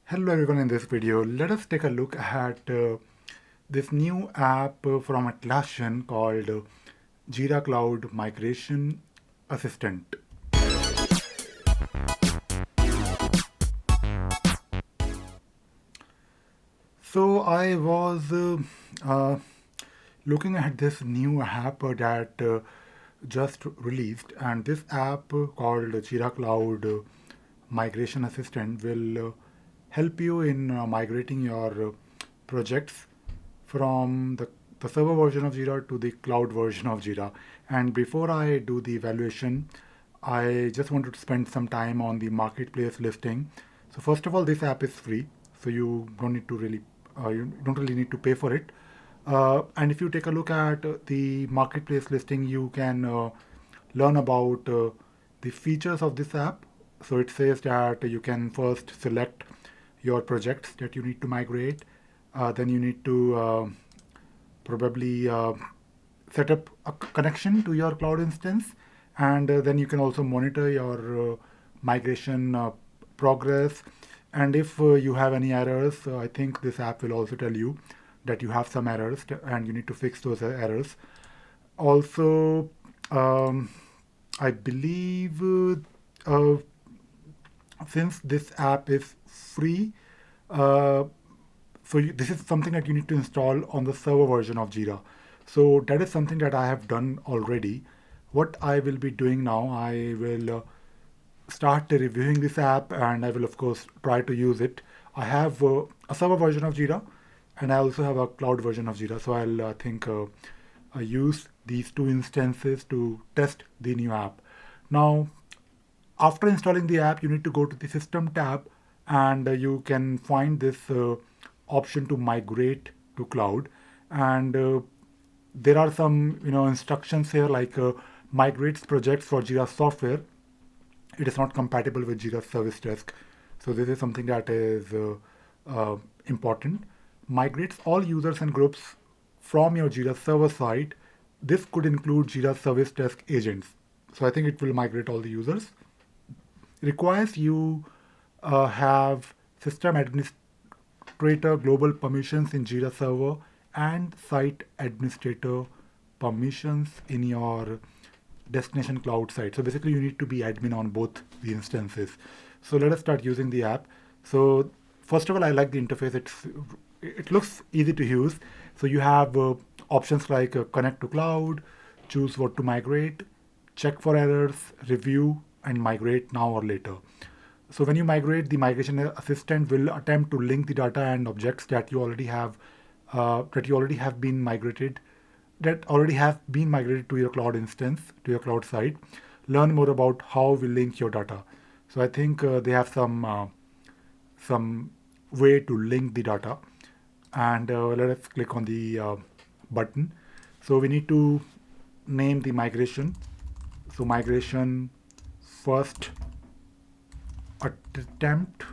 Hello everyone, in this video let us take a look at this new app from Atlassian called Jira Cloud Migration Assistant. So I was uh, looking at this new app that just released, and this app called Jira Cloud Migration Assistant will help you in migrating your projects from the server version of Jira to the cloud version of Jira. And before I do the evaluation, I just wanted to spend some time on the marketplace listing. So first of all, this app is free, so you don't really need to pay for it. And if you take a look at the marketplace listing, you can learn about the features of this app. So it says that you can first select your projects that you need to migrate. Then you need to probably set up a connection to your cloud instance, and then you can also monitor your migration progress. And if you have any errors, I think this app will also tell you that you have some errors and you need to fix those errors. Also, I believe since this app is free, uh, this is something that you need to install on the server version of Jira. So that is something that I have done already. What I will be doing now, I will start reviewing this app, and I will of course try to use it. I have a server version of Jira, and I also have a cloud version of Jira. So I'll think use these two instances to test the new app. Now, after installing the app, you need to go to the System tab, and you can find this option to migrate to cloud. And there are some instructions here, like migrates projects for Jira software. It is not compatible with Jira Service Desk. So this is something that is important. Migrates all users and groups from your Jira server side. This could include Jira Service Desk agents. So I think it will migrate all the users. Requires you have system administrator global permissions in Jira server and site administrator permissions in your destination cloud site. So basically, you need to be admin on both the instances. So let us start using the app. So first of all, I like the interface. It looks easy to use. So you have options like connect to cloud, choose what to migrate, check for errors, review, and migrate now or later. So when you migrate, the migration assistant will attempt to link the data and objects that you already have been migrated, that already have been migrated to your cloud instance, to your cloud site. Learn more about how we link your data. So I think they have some way to link the data, and let us click on the button. So we need to name the migration. So migration first attempt.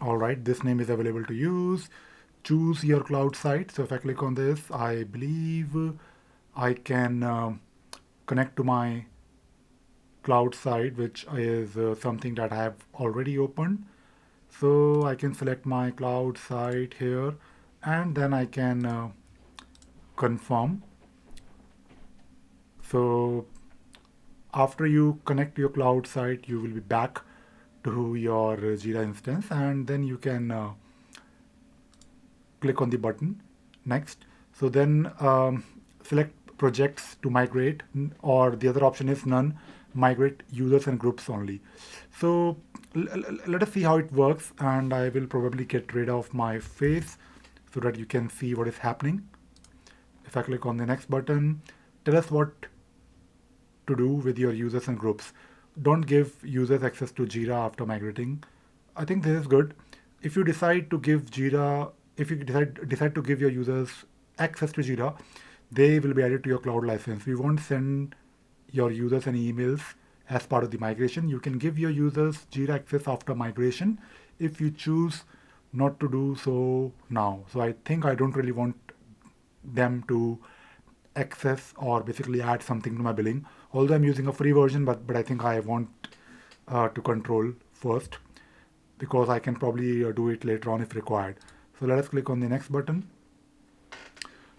All right, this name is available to use. Choose your cloud site. So if I click on this, I believe I can connect to my cloud site, which is something that I have already opened. So I can select my cloud site here, and then I can confirm. So after you connect to your cloud site, you will be back to your Jira instance, and then you can click on the button next. So then select projects to migrate, or the other option is none, migrate users and groups only. So let us see how it works, and I will probably get rid of my face so that you can see what is happening. If I click on the next button, tell us what to do with your users and groups. Don't give users access to Jira after migrating. I think this is good. If you decide to give Jira, if you decide to give your users access to Jira, they will be added to your cloud license. We won't send your users any emails as part of the migration. You can give your users Jira access after migration if you choose not to do so now. So I think I don't really want them to access or basically add something to my billing. Although I'm using a free version, but I think I want to control first. because I can probably do it later on if required. So let us click on the next button.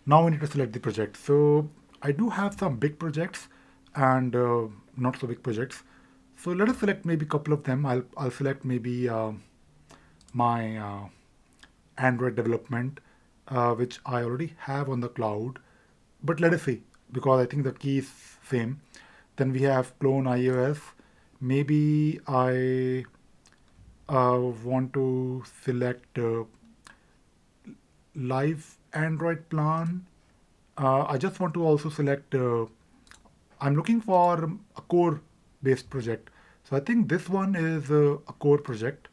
Now we need to select the project. So I do have some big projects and not so big projects. So let us select maybe a couple of them. I'll select maybe my Android development, which I already have on the cloud. But let us see, because I think the key is same. Then we have clone iOS. Maybe I want to select live Android plan. I just want to also select, I'm looking for a core based project. So I think this one is a core project,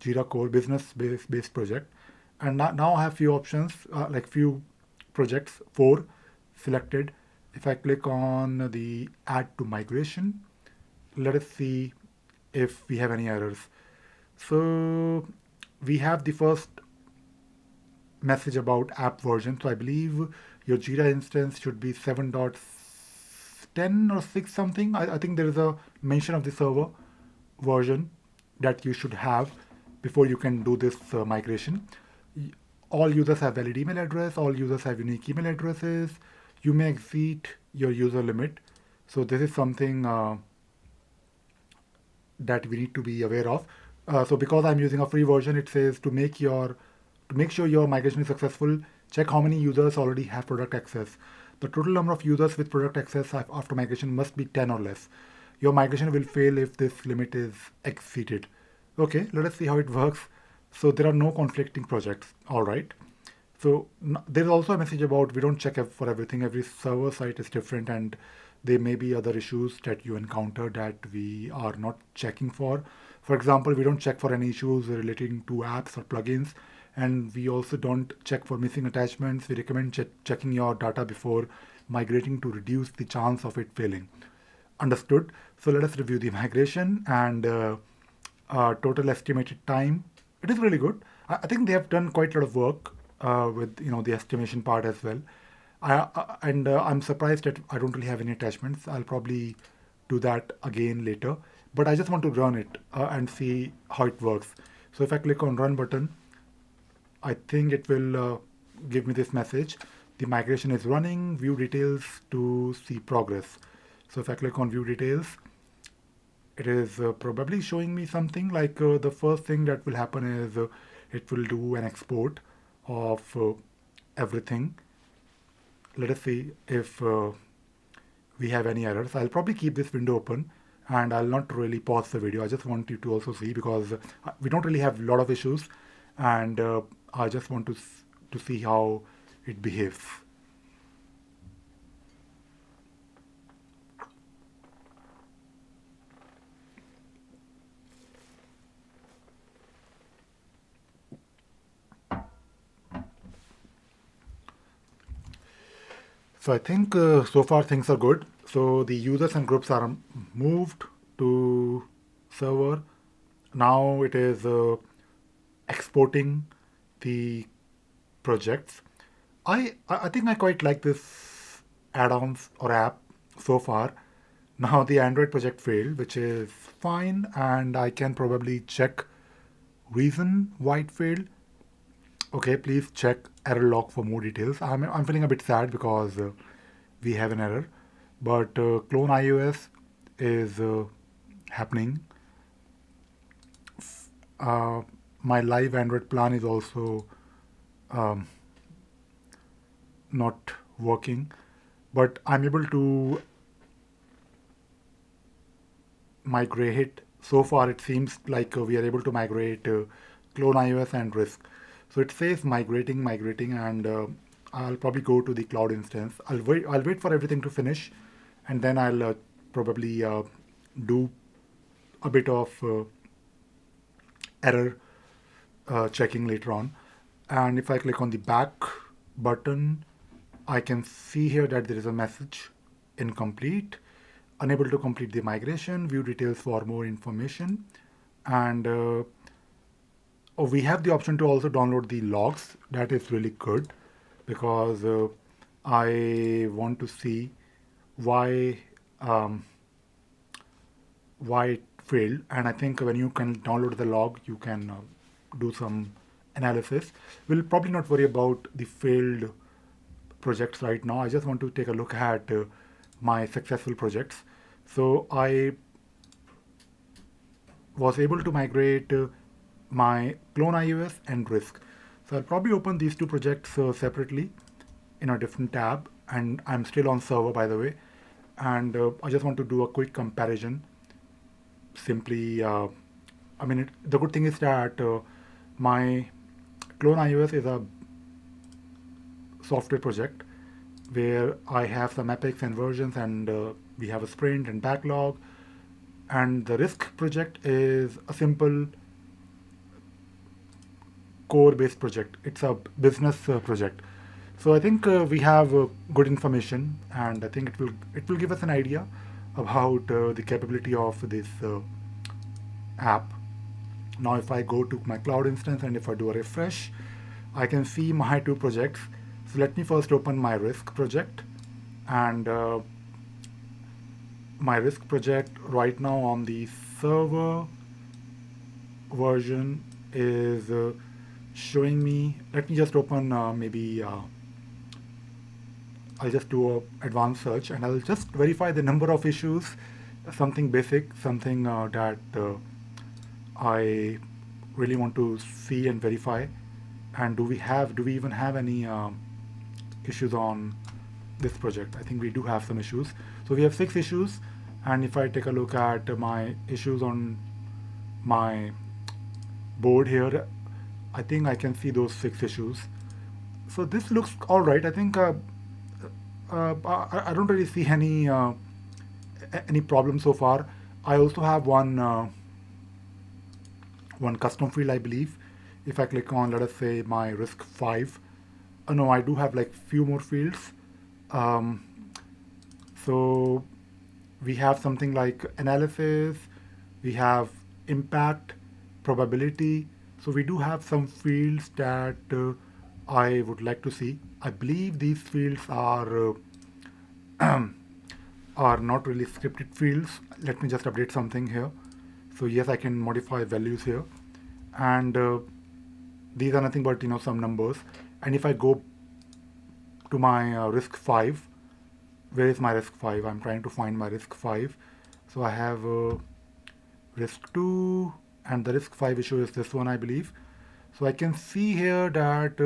Jira core business based project. And now I have few options, like few projects, four selected. If I click on the add to migration, let us see if we have any errors. So we have the first message about app version. So I believe your Jira instance should be 7.10 or 6 something. I think there is a mention of the server version that you should have before you can do this migration. All users have valid email address, all users have unique email addresses. You may exceed your user limit. So this is something that we need to be aware of. So because I'm using a free version, it says to make sure your migration is successful, check how many users already have product access. The total number of users with product access after migration must be 10 or less. Your migration will fail if this limit is exceeded. Okay, let us see how it works. So there are no conflicting projects. All right. So there's also a message about we don't check for everything. Every server site is different, and there may be other issues that you encounter that we are not checking for. For example, we don't check for any issues relating to apps or plugins, and we also don't check for missing attachments. We recommend checking your data before migrating to reduce the chance of it failing. Understood. So let us review the migration and total estimated time. It is really good. I think they have done quite a lot of work with the estimation part as well. And I'm surprised that I don't really have any attachments. I'll probably do that again later. But I just want to run it and see how it works. So if I click on run button, I think it will give me this message. The migration is running. View details to see progress. So if I click on view details, it is probably showing me something like the first thing that will happen is it will do an export of everything. Let us see if we have any errors. I'll probably keep this window open and I'll not really pause the video. I just want you to also see because we don't really have a lot of issues, and I just want to see how it behaves. So I think so far things are good. So the users and groups are moved to server. Now it is exporting the projects. I think I quite like this add-ons or app so far. Now the Android project failed, which is fine, and I can probably check reason why it failed. Okay, please check error log for more details. I'm feeling a bit sad because we have an error, but clone iOS is happening. Uh, my live Android plan is also um, not working, but I'm able to migrate. So far, it seems like we are able to migrate clone iOS and risk. So it says migrating, and I'll probably go to the cloud instance. I'll wait for everything to finish, and then I'll probably do a bit of error checking later on. And if I click on the back button, I can see here that there is a message incomplete, unable to complete the migration, view details for more information. And we have the option to also download the logs. That is really good because I want to see why why it failed. And I think when you can download the log, you can do some analysis. We'll probably not worry about the failed projects right now. I just want to take a look at my successful projects. So I was able to migrate my clone iOS and Risk. So I'll probably open these two projects separately in a different tab, and I'm still on server, by the way. And I just want to do a quick comparison. Simply, the good thing is that my clone iOS is a software project where I have some epics and versions, and we have a sprint and backlog. And the Risk project is a simple core-based project. It's a business project. So I think we have good information, and I think it will give us an idea about the capability of this app. Now, if I go to my cloud instance and if I do a refresh, I can see my two projects. So let me first open my Risk project, and my Risk project right now on the server version is showing me. Let me just open maybe. I'll just do a advanced search and I'll just verify the number of issues, something basic, something that I really want to see and verify. And do we even have any issues on this project? I think we do have some issues. So we have 6 issues, and if I take a look at my issues on my board here, I think I can see those 6 issues. So this looks all right. I think I don't really see any problem so far. I also have one custom field, I believe. If I click on, let us say, my Risk 5, no, I do have like few more fields. Um, so we have something like analysis, we have impact, probability. So we do have some fields that I would like to see. I believe these fields are not really scripted fields. Let me just update something here. So yes, I can modify values here, and these are nothing but some numbers. And if I go to my Risk 5, where is my Risk 5? I'm trying to find my Risk 5. So I have Risk 2, and the Risk 5 issue is this one, I believe. So I can see here that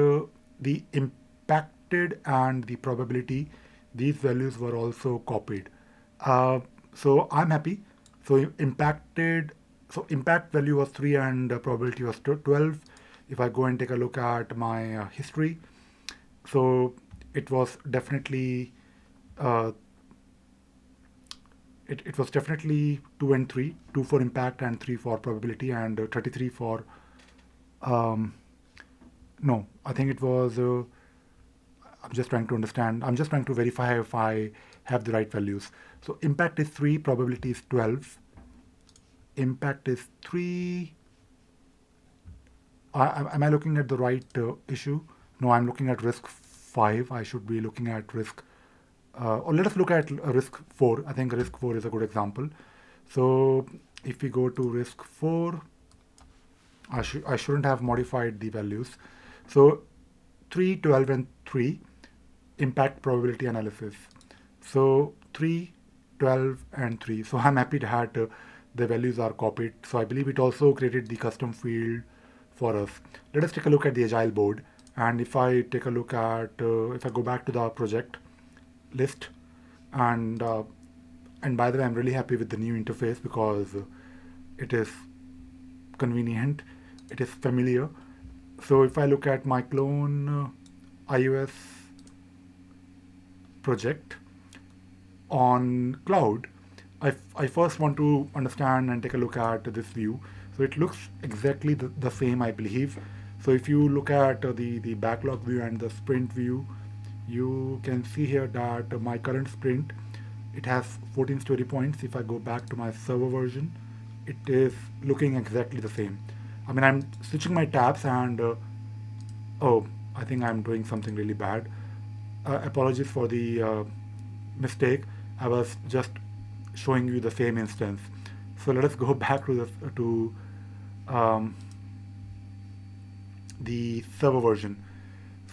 the impacted and the probability, these values were also copied. So I'm happy. So impact value was 3 and probability was 12. If I go and take a look at my history, so it was definitely uh, it was definitely 2 and 3, 2 for impact and 3 for probability, and 33 for um, no, I think it was. I'm just trying to understand. I'm just trying to verify if I have the right values. So impact is 3, probability is 12. Impact is 3. Am I looking at the right issue? No, I'm looking at Risk 5. I should be looking at Risk. Or let us look at Risk 4. I think Risk 4 is a good example. So if we go to Risk 4, I shouldn't have modified the values. So 3, 12, and 3, impact probability analysis. So 3, 12, and 3. So I'm happy that the values are copied. So I believe it also created the custom field for us. Let us take a look at the Agile board. And if I take a look at, if I go back to the project list, and by the way, I'm really happy with the new interface because it is convenient, it is familiar. So if I look at my clone iOS project on cloud, I first want to understand and take a look at this view. So it looks exactly the same, I believe. So if you look at the backlog view and the sprint view, you can see here that my current sprint, it has 14 story points. If I go back to my server version, it is looking exactly the same. I mean, I'm switching my tabs, and oh, I think I'm doing something really bad. Apologies for the mistake. I was just showing you the same instance. So let us go back to um, the server version.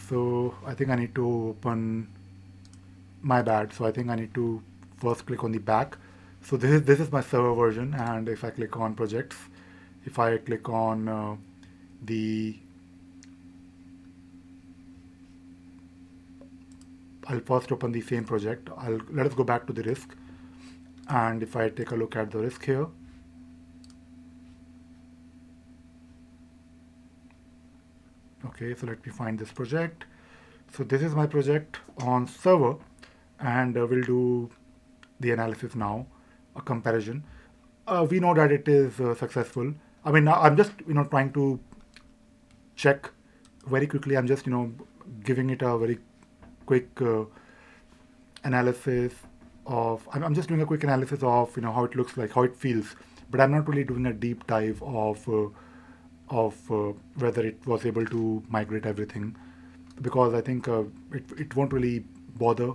So I think I need to open, my bad. So I think I need to first click on the back. So this is my server version, and if I click on projects, if I click on the, I'll first open the same project. Let us go back to the risk, and if I take a look at the risk here, okay, so let me find this project. So this is my project on server, and we'll do the analysis now, a comparison. We know that it is successful. I mean, I'm just trying to check very quickly. I'm just giving it a very quick analysis of. I'm just doing a quick analysis of how it looks like, how it feels, but I'm not really doing a deep dive of whether it was able to migrate everything, because I think it won't really bother.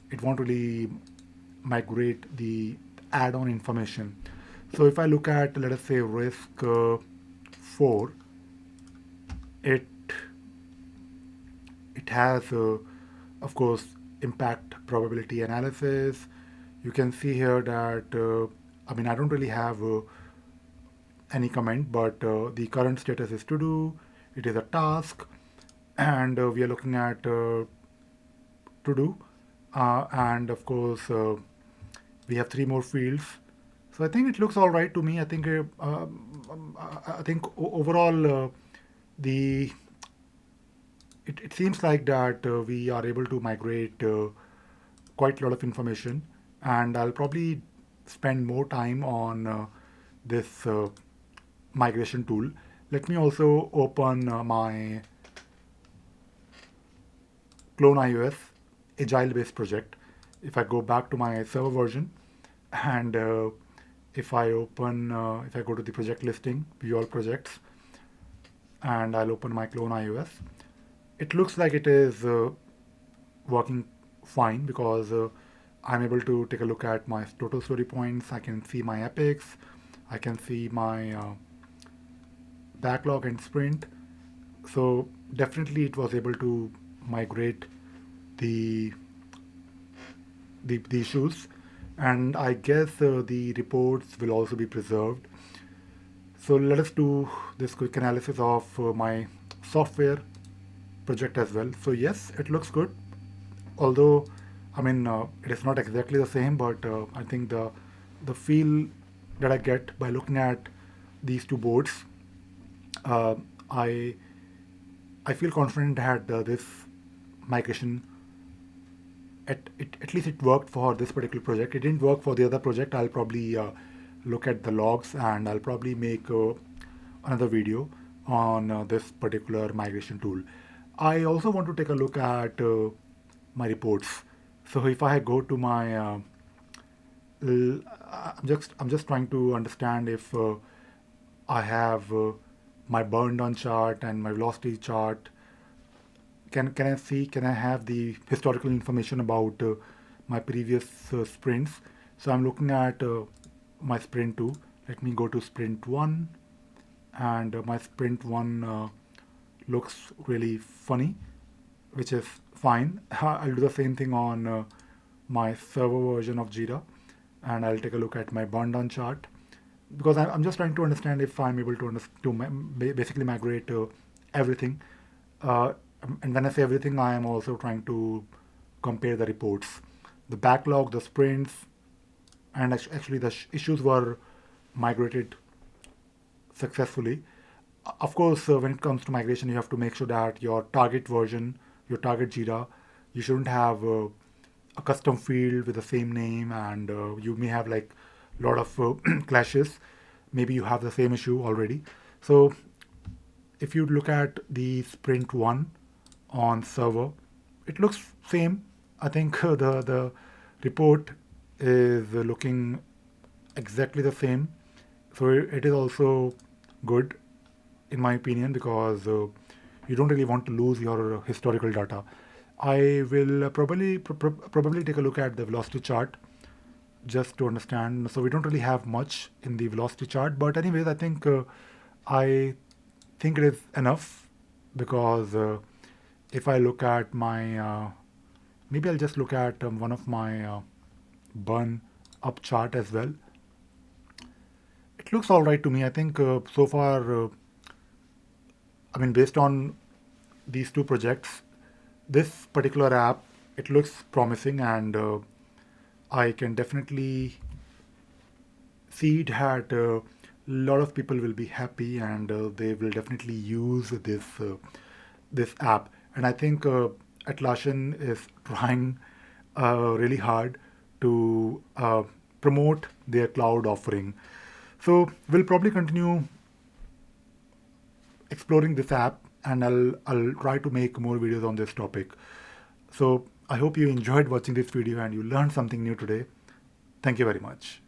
It won't really migrate the add-on information. So if I look at, let us say, risk 4, it it has, of course, impact probability analysis. You can see here that I mean, I don't really have any comment, but the current status is to do. It is a task, and we are looking at to do, and of course we have 3 more fields. So I think it looks all right to me. I think overall the it seems like that we are able to migrate quite a lot of information, and I'll probably spend more time on this migration tool. Let me also open my clone iOS agile based project. If I go back to my server version, and if I open, if I go to the project listing, view all projects, and I'll open my clone iOS, it looks like it is working fine, because I'm able to take a look at my total story points. I can see my epics. I can see my backlog and sprint. So definitely it was able to migrate the the issues, and I guess the reports will also be preserved. So let us do this quick analysis of my software project as well. So yes, it looks good, although I mean it is not exactly the same, but I think the feel that I get by looking at these 2 boards, uh, I I feel confident that this migration, at least it worked for this particular project. It didn't work for the other project. I'll probably look at the logs, and I'll probably make another video on this particular migration tool. I also want to take a look at my reports. So if I go to my, I'm just trying to understand if I have my burn down chart and my velocity chart. Can I see? Can I have the historical information about my previous sprints? So I'm looking at my sprint 2. Let me go to sprint 1, and my sprint 1 looks really funny, which is fine. I'll do the same thing on my server version of Jira, and I'll take a look at my burn down chart, because I'm just trying to understand if I'm able to basically migrate everything. Uh, and when I say everything, I am also trying to compare the reports, the backlog, the sprints, and actually the issues were migrated successfully. Of course, when it comes to migration, you have to make sure that your target version, your target Jira, you shouldn't have a custom field with the same name, and you may have like a lot of clashes. Maybe you have the same issue already. So if you look at the sprint 1 on server, it looks same. I think the report is looking exactly the same. So it is also good, in my opinion, because you don't really want to lose your historical data. I will probably take a look at the velocity chart. just to understand. So we don't really have much in the velocity chart, but anyways, I think it is enough because if I look at my, maybe I'll just look at one of my burn up chart as well. It looks all right to me. I think so far, I mean, based on these two projects, this particular app, it looks promising, and I can definitely see that a lot of people will be happy, and they will definitely use this app. And I think Atlassian is trying really hard to promote their cloud offering. So we'll probably continue exploring this app, and I'll try to make more videos on this topic. So I hope you enjoyed watching this video and you learned something new today. Thank you very much.